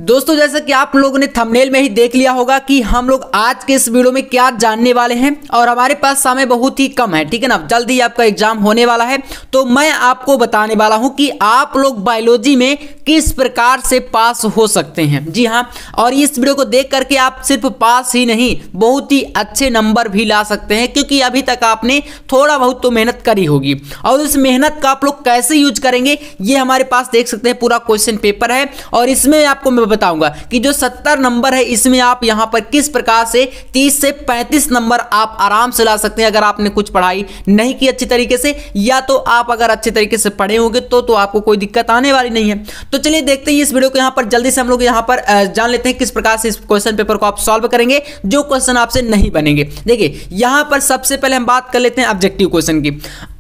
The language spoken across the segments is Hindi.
दोस्तों जैसा कि आप लोगों ने थंबनेल में ही देख लिया होगा कि हम लोग आज के इस वीडियो में क्या जानने वाले हैं और हमारे पास समय बहुत ही कम है, ठीक है ना। जल्दी आपका एग्जाम होने वाला है तो मैं आपको बताने वाला हूं कि आप लोग बायोलॉजी में किस प्रकार से पास हो सकते हैं। जी हाँ, और इस वीडियो को देख करके आप सिर्फ पास ही नहीं बहुत ही अच्छे नंबर भी ला सकते हैं, क्योंकि अभी तक आपने थोड़ा बहुत तो मेहनत करी होगी और उस मेहनत का आप लोग कैसे यूज करेंगे ये हमारे पास देख सकते हैं पूरा क्वेश्चन पेपर है। और इसमें आपको मैं बताऊंगा कि जो 70 नंबर है इसमें आप यहां पर किस प्रकार से 30 से 35 नंबर आप आराम से ला सकते हैं अगर आपने कुछ पढ़ाई नहीं की अच्छी तरीके से, या तो आप अगर अच्छे तरीके से पढ़े होंगे तो आपको कोई दिक्कत आने वाली नहीं है। तो चलिए देखते हैं इस वीडियो को, यहां पर जल्दी से हम लोग यहां पर जान लेते हैं किस प्रकार से इस क्वेश्चन पेपर को आप सॉल्व करेंगे जो क्वेश्चन आपसे नहीं बनेंगे। देखिए यहां पर सबसे पहले हम बात कर लेते हैं ऑब्जेक्टिव क्वेश्चन की।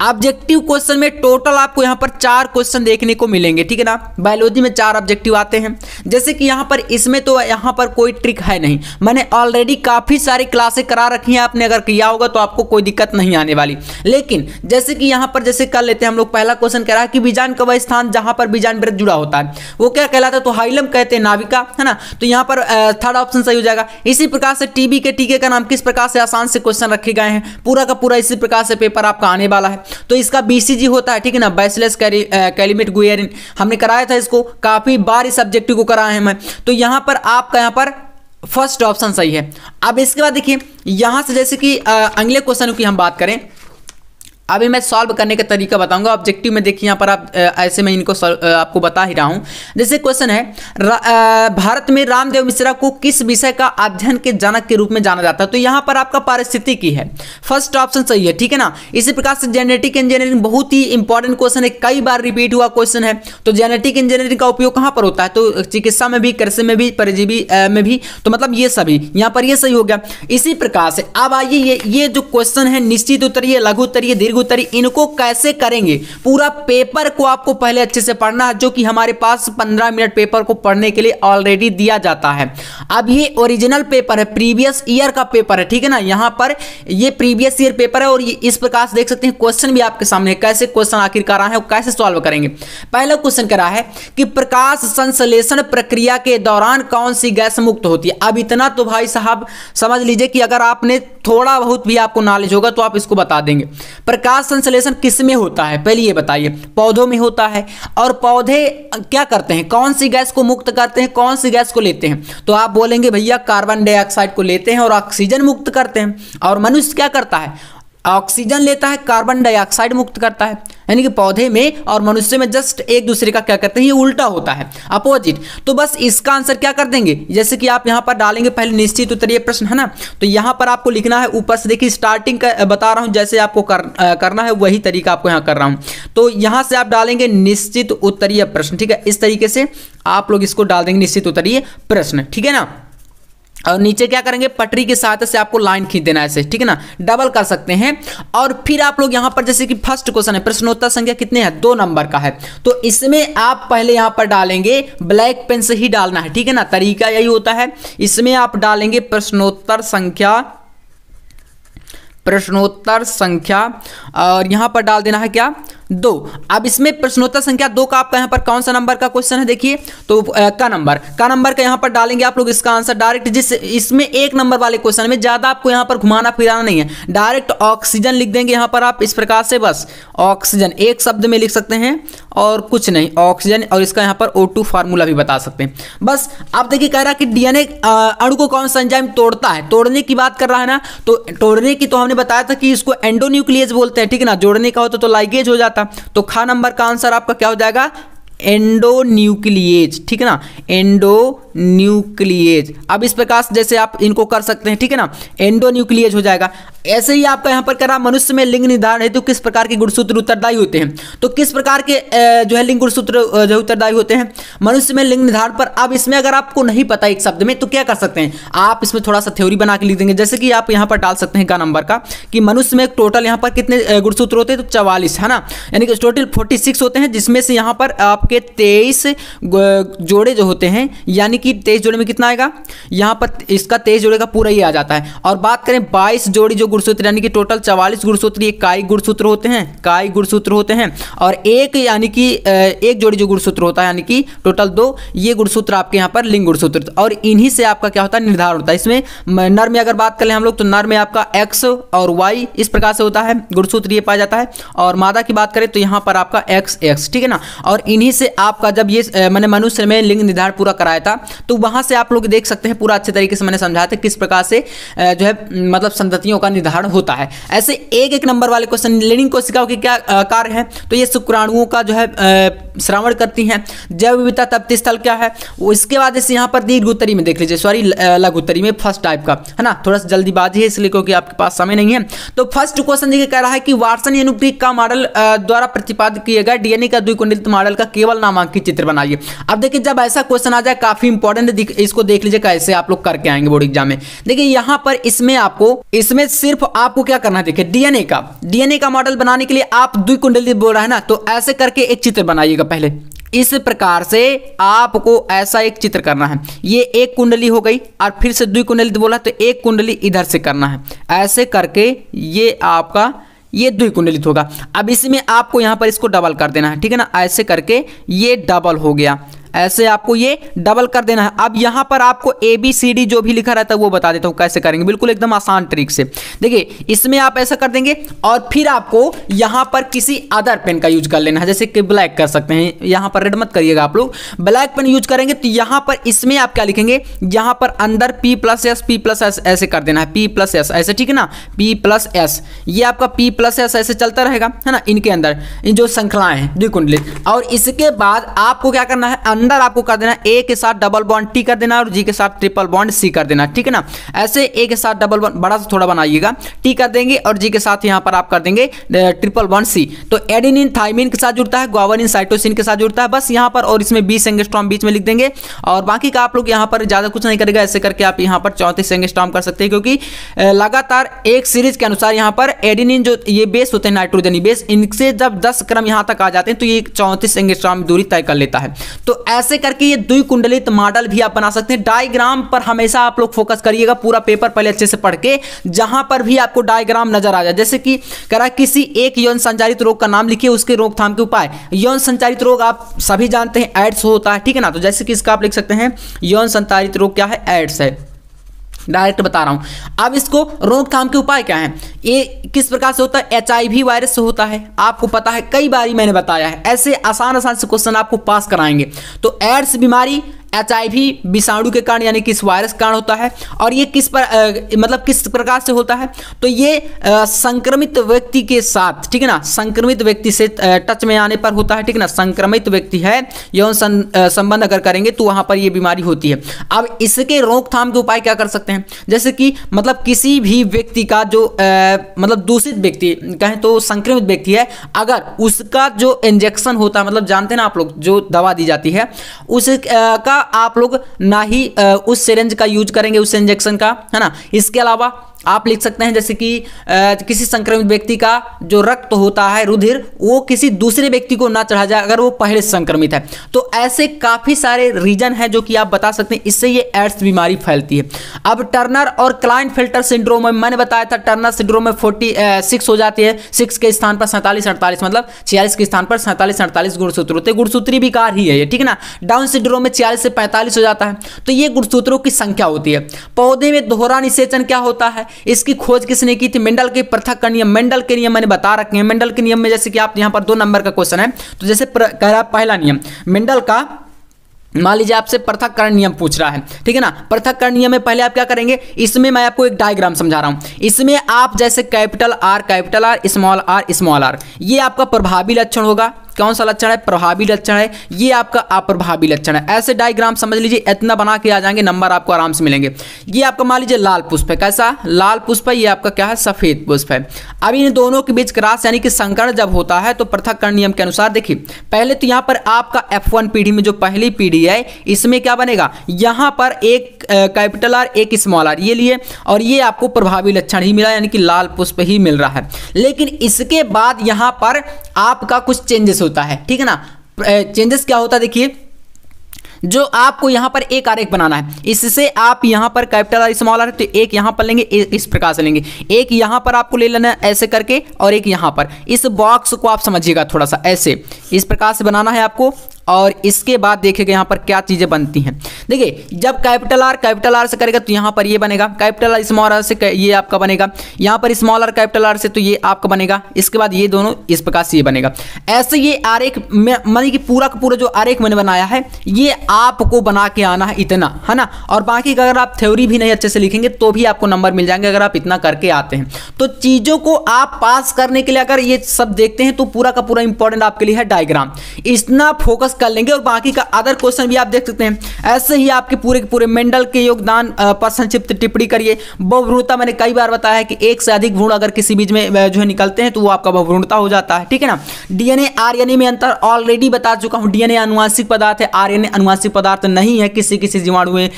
ऑब्जेक्टिव क्वेश्चन में टोटल आपको यहां पर 4 क्वेश्चन देखने को मिलेंगे, ठीक है ना। बायोलॉजी में 4 ऑब्जेक्टिव आते हैं। जैसे कि यहां पर इसमें तो यहां पर कोई ट्रिक है नहीं, मैंने ऑलरेडी काफी सारी क्लासें करा रखी हैं, आपने अगर किया होगा तो आपको कोई दिक्कत नहीं आने वाली। लेकिन जैसे कि यहां पर जैसे कर लेते हैं हम लोग, पहला क्वेश्चन कह रहा है कि बीजांड का वह स्थान जहां पर बीजांड वृत्त जुड़ा होता है वो क्या कहलाता है, तो हाइलम कहते हैं, नाविका, है ना। तो यहां पर थर्ड ऑप्शन सही हो जाएगा। इसी प्रकार से टीबी के टीके का नाम किस प्रकार से आसान से क्वेश्चन रखे गए हैं, पूरा का पूरा इसी प्रकार से पेपर आपका आने वाला है। तो इसका बीसीजी होता है, ठीक है ना, बैसिलस कैलिमेट गुएरिन, हमने कराया था इसको, काफी बार इस सब्जेक्टिव को कराया है मैं। तो यहां पर आपका यहां पर फर्स्ट ऑप्शन सही है। अब इसके बाद देखिए यहां से जैसे कि अगले क्वेश्चन की हम बात करें, अभी मैं सॉल्व करने का तरीका बताऊंगा। ऑब्जेक्टिव में देखिए यहाँ पर आप ऐसे मैं इनको आपको बता ही रहा हूं। जैसे क्वेश्चन है भारत में रामदेव मिश्रा को किस विषय का अध्ययन के जनक के रूप में जाना जाता है, तो यहाँ पर आपका पारिस्थितिकी है, फर्स्ट ऑप्शन सही है, ठीक है ना। इसी प्रकार से जेनेटिक इंजीनियरिंग बहुत ही इंपॉर्टेंट क्वेश्चन है, कई बार रिपीट हुआ क्वेश्चन है। तो जेनेटिक इंजीनियरिंग का उपयोग कहाँ पर होता है, तो चिकित्सा में भी, कृषि में भी, परजीवी में भी, तो मतलब ये सभी यहाँ पर ये सही हो गया। इसी प्रकार से अब आइए ये जो क्वेश्चन है निश्चित उत्तरीय, लघु उत्तरीय, दीर्घ उत्तरीय, इनको कैसे करेंगे, पूरा पेपर को आपको पहले अच्छे से पढ़ना है, जो कि हमारे पास 15 मिनट पेपर को पढ़ने के लिए ऑलरेडी दिया जाता है। अब ये ओरिजिनल पेपर है, प्रीवियस ईयर का पेपर है, ठीक है ना। यहां पर ये प्रीवियस ईयर पेपर है और ये इस प्रकार से देख सकते हैं क्वेश्चन भी आपके सामने है, कैसे क्वेश्चन आखिरकार आए हैं और कैसे सॉल्व करेंगे। पहला क्वेश्चन कह रहा है कि प्रकाश संश्लेषण प्रक्रिया के दौरान कौन सी गैस मुक्त होती है। अब इतना तो भाई साहब समझ लीजिए कि अगर आपने थोड़ा बहुत भी आपको नॉलेज होगा तो आप इसको बता देंगे। प्रकाश संश्लेषण किस में होता है, पहले ये बताइए। पौधों में होता है। और पौधे क्या करते हैं, कौन सी गैस को मुक्त करते हैं, कौन सी गैस को लेते हैं, तो आप बोलेंगे भैया कार्बन डाइऑक्साइड को लेते हैं और ऑक्सीजन मुक्त करते हैं। और मनुष्य क्या करता है, ऑक्सीजन लेता है, कार्बन डाइऑक्साइड मुक्त करता है। यानी कि पौधे में और मनुष्य में जस्ट एक दूसरे का क्या करते हैं, ये उल्टा होता है, अपोजिट। तो बस इसका आंसर क्या कर देंगे, जैसे कि आप यहां पर डालेंगे, पहले निश्चित उत्तरीय प्रश्न है ना, तो यहां पर आपको लिखना है ऊपर से, देखिए स्टार्टिंग का बता रहा हूं, जैसे आपको करना है वही तरीका आपको यहां कर रहा हूं। तो यहां से आप डालेंगे निश्चित उत्तरीय प्रश्न, ठीक है, इस तरीके से आप लोग इसको डाल देंगे निश्चित उत्तरीय प्रश्न, ठीक है ना। और नीचे क्या करेंगे, पटरी की सहायता से आपको लाइन खींच देना है ऐसे, ठीक है ना, डबल कर सकते हैं। और फिर आप लोग यहां पर जैसे कि फर्स्ट क्वेश्चन है, प्रश्नोत्तर संख्या कितने हैं, 2 नंबर का है, तो इसमें आप पहले यहां पर डालेंगे, ब्लैक पेन से ही डालना है, ठीक है ना, तरीका यही होता है। इसमें आप डालेंगे प्रश्नोत्तर संख्या और यहां पर डाल देना है क्या, 2। अब इसमें प्रश्नोत्तर संख्या 2 का आपका यहां पर कौन सा नंबर का क्वेश्चन है, देखिए तो का नंबर का यहां पर डालेंगे आप लोग इसका आंसर डायरेक्ट। जिस इसमें 1 नंबर वाले क्वेश्चन में ज्यादा आपको यहां पर घुमाना फिराना नहीं है, डायरेक्ट ऑक्सीजन लिख देंगे यहां पर आप इस प्रकार से, बस ऑक्सीजन एक शब्द में लिख सकते हैं और कुछ नहीं, ऑक्सीजन। और इसका यहां पर O2 फार्मूला भी बता सकते हैं बस। आप देखिए कह रहा है कि डीएनए अणु को कौन सा एंजाइम तोड़ता है, तोड़ने की बात कर रहा है ना, तो तोड़ने की तो हमने बताया था कि इसको एंडोन्यूक्लियेज बोलते हैं, ठीक है ना, जोड़ने का होता तो लाइगेज हो जाता। तो खा नंबर का आंसर आपका क्या हो जाएगा, एंडोन्यूक्लियेज, ठीक है ना, एंडोन्यूक्लियेज। अब इस प्रकार से जैसे आप इनको कर सकते हैं, ठीक है ना, एंडोन्यूक्लियेज हो जाएगा। ऐसे ही आपका यहां पर करा मनुष्य में लिंग निर्धारण हेतु किस प्रकार के गुणसूत्र उत्तरदायी होते हैं, तो किस प्रकार के जो है लिंग गुणसूत्र जो उत्तरदायी होते हैं मनुष्य में लिंग निर्धारण पर। अब इसमें अगर आपको नहीं पता एक शब्द में तो क्या कर सकते हैं, आप इसमें थोड़ा सा थ्योरी बना के लिख देंगे। जैसे कि आप यहां पर डाल सकते हैं का नंबर का कि मनुष्य में टोटल यहां पर कितने गुणसूत्र होते हैं, तो 44, है ना, यानी कि टोटल 46 होते हैं, जिसमें से यहां पर आपके 23 जोड़े जो होते हैं, यानी कि 23 जोड़े में कितना आएगा, यहां पर इसका 23 जोड़े का पूरा ही आ जाता है। और बात करें 22 जोड़ी जो गुणसूत्र यानी कि टोटल 44 गुणसूत्र ये कायिक गुणसूत्र होते हैं, कायिक गुणसूत्र होते हैं। और एक यानी कि एक जोड़ी जो गुणसूत्र होता है यानी कि टोटल 2 ये गुणसूत्र आपके यहाँ पर लिंग गुणसूत्र, और इन्हीं से आपका क्या होता है निर्धारण होता है। इसमें नर में अगर बात करें हम लोग तो नर में आपका X और Y इस प्रकार से होता है, गुणसूत्र ये पाया जाता है। और मादा की बात करें तो यहाँ पर आपका XX, ठीक है ना। और इन्हीं से आपका जब ये मैंने मनुष्य में लिंग निर्धारण पूरा कराया था तो वहाँ से आप लोग देख सकते हैं पूरा अच्छे तरीके से मैंने समझाया था किस प्रकार से जो है मतलब संततियों का निर्धारण होता है। ऐसे एक एक नंबर वाले क्वेश्चन, लिंग कोशिकाओं के क्या कार्य है, तो ये शुक्राणुओं का जो है श्रवण करती हैं। जैव विविधता तप्ती स्थल क्या है, वो इसके बाद जैसे यहाँ पर दीर्घ उत्तरी में देख लीजिए, सॉरी लघु उत्तरी में फर्स्ट टाइप का है ना, थोड़ा सा जल्दीबाजी है इसलिए क्योंकि आपके पास समय नहीं है। तो फर्स्ट क्वेश्चन देखिए कह रहा है कि वाटसन अनुक्रिक का मॉडल द्वारा प्रतिपादित किया गया डीएनए का द्विकुंडलित मॉडल का केवल नामांकित चित्र बनाइए। अब देखिए जब ऐसा क्वेश्चन आ जाए काफी इंपॉर्टेंट, इसको देख लीजिए कैसे आप लोग करके आएंगे बोर्ड एग्जाम में। देखिए यहाँ पर इसमें सिर्फ आपको क्या करना है, देखिए डीएनए का मॉडल बनाने के लिए आप द्विकुंडलित बोल रहा है ना, तो ऐसे करके एक चित्र बनाइएगा। पहले इस प्रकार से आपको ऐसा एक चित्र करना है, ये एक कुंडली हो गई और फिर से द्विकुंडलित बोला तो एक कुंडली इधर से करना है, ऐसे करके ये आपका ये द्विकुंडलित होगा। अब इसमें आपको यहाँ पर इसको डबल कर देना है, ठीक है ना, ऐसे करके ये डबल हो गया, ऐसे आपको ये डबल कर देना है। अब यहाँ पर आपको ABCD जो भी लिखा रहता है वो बता देता हूँ कैसे करेंगे, बिल्कुल एकदम आसान ट्रिक से। देखिए इसमें आप ऐसा कर देंगे और फिर आपको यहाँ पर किसी अदर पेन का यूज कर लेना है, जैसे कि ब्लैक कर सकते हैं, यहाँ पर रेड मत करिएगा आप लोग, ब्लैक पेन यूज करेंगे। तो यहाँ पर इसमें आप क्या लिखेंगे, यहाँ पर अंदर P+S ऐसे कर देना है, P+S ऐसे, ठीक है ना, P+S, ये आपका P+S ऐसे चलता रहेगा है ना, इनके अंदर इन जो श्रृंखलाएं हैं द्विकुंडलित। और इसके बाद आपको क्या करना है, अंदर आपको कर देना A के साथ डबल बॉन्ड T कर देना और G के साथ ट्रिपल बॉन्ड C कर देना, ठीक है ना। ऐसे A के साथ डबल बॉन्ड बड़ा सा थोड़ा बनाइएगा, T कर देंगे और G के साथ यहाँ पर आप कर देंगे ट्रिपल बॉन्ड C। तो एडेनिन थाइमिन के साथ जुड़ता है, ग्वानिन साइटोसिन के साथ जुड़ता है, बस यहाँ पर, और इसमें 20 एंगस्ट्रॉम बीच में लिख देंगे। और बाकी का आप लोग यहाँ पर ज्यादा कुछ नहीं करेगा, ऐसे करके आप यहाँ पर 34 एंगस्ट्रॉम कर सकते हैं, क्योंकि लगातार एक सीरीज के अनुसार यहाँ पर एडेनिन जो ये बेस होते हैं नाइट्रोजनी बेस, इनसे जब 10 क्रम यहाँ तक आ जाते हैं तो ये 34 एंगस्ट्रॉम दूरी तय कर लेता है। तो ऐसे करके ये द्विकुंडलित मॉडल भी आप बना सकते हैं। डायग्राम पर हमेशा आप लोग फोकस करिएगा, पूरा पेपर पहले अच्छे से पढ़ के, जहां पर भी आपको डायग्राम नजर आ जाए, जैसे कि करा किसी एक यौन संचारित रोग का नाम लिखिए, उसके रोकथाम के उपाय। यौन संचारित रोग आप सभी जानते हैं एड्स होता है, ठीक है ना, तो जैसे कि इसका आप लिख सकते हैं यौन संचारित रोग क्या है, एड्स है, डायरेक्ट बता रहा हूं। अब इसको रोकथाम के उपाय क्या है, ये किस प्रकार से होता है, HIV वायरस से होता है, आपको पता है, कई बारी मैंने बताया है, ऐसे आसान से क्वेश्चन आपको पास कराएंगे। तो एड्स बीमारी HIV विषाणु के कारण यानी कि इस वायरस के कारण होता है। और ये किस प्रकार से होता है, तो ये संक्रमित व्यक्ति के साथ, ठीक है ना, संक्रमित व्यक्ति से टच में आने पर होता है, ठीक है ना, संक्रमित व्यक्ति है यौन संबंध अगर करेंगे तो वहां पर ये बीमारी होती है। अब इसके रोकथाम के उपाय क्या कर सकते हैं, जैसे कि मतलब किसी भी व्यक्ति का जो दूषित व्यक्ति कहें तो संक्रमित व्यक्ति है, अगर उसका जो इंजेक्शन होता है, मतलब जानते हैं ना आप लोग जो दवा दी जाती है उसका आप लोग ना ही उस सिरिंज का यूज करेंगे, उस इंजेक्शन का, है ना। इसके अलावा आप लिख सकते हैं जैसे कि किसी संक्रमित व्यक्ति का जो रक्त होता है, रुधिर, वो किसी दूसरे व्यक्ति को ना चढ़ा जाए अगर वो पहले से संक्रमित है। तो ऐसे काफी सारे रीजन है जो कि आप बता सकते हैं, इससे ये एड्स बीमारी फैलती है। अब टर्नर और क्लाइनफेल्टर सिंड्रोम में मैंने बताया था, टर्नर सिंड्रोम में 46 हो जाती है, 6 के स्थान पर 47-48, मतलब 46 के स्थान पर 47-48 गुणसूत्र होते हैं, गुणसूत्री विकार ही है ये, ठीक है ना। डाउन सिंड्रोम में 46 से 45 हो जाता है, तो ये गुणसूत्रों की संख्या होती है। पौधे में दोहरा निषेचन क्या होता है, इसकी खोज किसने की थी, मेंडल के पृथक्करण नियम, मेंडल के नियम मैंने बता रखे हैं। मेंडल के नियम में जैसे कि आप यहां पर 2 नंबर का क्वेश्चन है, तो जैसे कह रहा पहला नियम मेंडल का, मान लीजिए आपसे पृथक्करण नियम पूछ रहा है, ठीक है ना। पृथक्करण नियम में पहले आप क्या करेंगे, इसमें मैं आपको एक डायग्राम समझा रहा हूं। इसमें आप जैसे कैपिटल R, स्मॉल r, ये आपका प्रभावी लक्षण होगा। कौन सा लक्षण है, प्रभावी लक्षण है, ये आपका अप्रभावी लक्षण है। ऐसे डायग्राम समझ लीजिए, इतना बना के आ जाएंगे, नंबर आपको आराम से मिलेंगे। ये आपका मान लीजिए लाल पुष्प है, कैसा लाल पुष्प है, ये आपका क्या है, सफेद पुष्प है। अब इन दोनों के बीच क्रॉस यानी कि संकरण जब होता है तो पृथक्करण नियम के अनुसार देखिए, पहले तो यहाँ पर आपका F1 पीढ़ी में जो पहली पीढ़ी है, इसमें क्या बनेगा, यहाँ पर एक कैपिटल R, एक स्मॉल r ये लिए, और ये आपको प्रभावी लक्षण ही मिला, यानी कि लाल पुष्प ही मिल रहा है। लेकिन इसके बाद यहाँ पर आपका कुछ चेंजेस होता है, ठीक है ना। चेंजेस क्या होता है, देखिए जो आपको यहाँ पर एक आरेख बनाना है, इससे आप यहाँ पर कैपिटल आर स्मॉल आर, तो एक यहाँ पर लेंगे, इस प्रकार से लेंगे, एक यहाँ पर आपको ले लेना है ऐसे करके, और एक यहाँ पर। इस बॉक्स को आप समझिएगा थोड़ा सा ऐसे, इस प्रकार से बनाना है आपको। और इसके बाद देखिएगा यहाँ पर क्या चीज़ें बनती हैं। देखिए जब कैपिटल आर से करेगा तो यहाँ पर ये बनेगा, कैपिटल आर स्मॉल आर से ये आपका बनेगा, यहाँ पर स्मॉल आर कैपिटल आर से तो ये आपका बनेगा, इसके बाद ये दोनों इस प्रकार से ये बनेगा। ऐसे ये आरेख मानिए कि पूरा का पूरा जो आरेख मैंने बनाया है ये आपको बना के आना है, इतना है ना। और बाकी अगर आप थ्योरी भी नहीं अच्छे से लिखेंगे तो भी आपको नंबर मिल जाएंगे अगर आप इतना करके आते हैं। तो चीज़ों को आप पास करने के लिए अगर ये सब देखते हैं तो पूरा का पूरा इंपॉर्टेंट आपके लिए है डायग्राम, इतना फोकस कर लेंगे। और बाकी का अदर क्वेश्चन भी आप देख सकते हैं। ऐसे ही आपके पूरे के पूरे मेंडल के योगदान पर संक्षिप्त टिप्पणी करिए। बहुभ्रूणता मैंने कई बार बताया है कि एक से अधिक भ्रूण अगर किसी बीज में जो है निकलते हैं तो वो आपका बहुभ्रूणता हो जाता है, ठीक है ना। डीएनए आरएनए में अंतर ऑलरेडी बता चुका हूं। डीएनए आनुवांशिक पदार्थ है, आरएनए आनुवांशिक पदार्थ नहीं है। किसी किसी जीवाणु में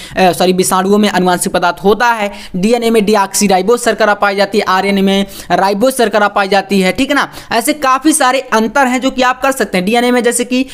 विषाणुओं में आनुवांशिक पदार्थ होता है। डीएनए में डीऑक्सीराइबोज शर्करा पाई जाती है, आरएनए में राइबोज शर्करा पाई जाती है, ठीक है ना। ऐसे काफी सारे अंतर हैं जो कि आप कर सकते हैं। डीएनए में जैसे कि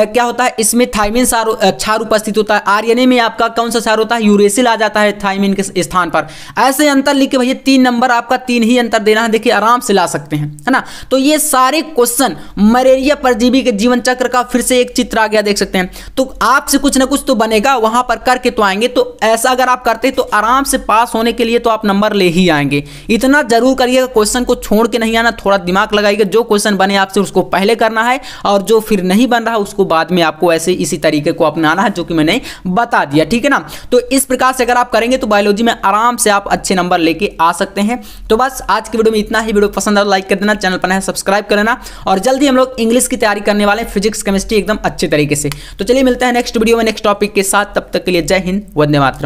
क्या होता है, इसमें थाइमिन क्षार उपस्थित होता है। आरएनए में आपका कौन सा क्षार होता है, यूरेसिल आ जाता है थाइमिन के स्थान पर। ऐसे अंतर लिख के भैया 3 नंबर आपका 3 ही अंतर देना है, देखिए आराम से ला सकते हैं, है ना। तो ये सारे क्वेश्चन मलेरिया परजीवी के जीवन चक्र का फिर से एक चित्र आ गया, देख सकते हैं। तो आपसे कुछ ना कुछ तो बनेगा, वहां पर करके तो आएंगे। तो ऐसा अगर आप करते तो आराम से पास होने के लिए तो आप नंबर ले ही आएंगे। इतना जरूर करिएगा, क्वेश्चन को छोड़ के नहीं आना, थोड़ा दिमाग लगाइएगा। जो क्वेश्चन बने आपसे उसको पहले करना है, और जो फिर नहीं बन रहा उसको बाद में आपको ऐसे इसी तरीके को अपनाना है जो कि मैंने बता दिया, ठीक है ना। तो इस प्रकार से अगर आप करेंगे तो बायोलॉजी में आराम से आप अच्छे नंबर लेके आ सकते हैं। तो बस आज की वीडियो में इतना ही। वीडियो पसंद आया तो लाइक कर देना, चैनल पर नया सब्सक्राइब कर लेना। और जल्दी हम लोग इंग्लिश की तैयारी करने वाले हैं, फिजिक्स केमिस्ट्री एकदम अच्छे तरीके से। तो चलिए मिलते हैं नेक्स्ट वीडियो में नेक्स्ट टॉपिक के साथ। तब तक के लिए जय हिंद, वंदे मातरम।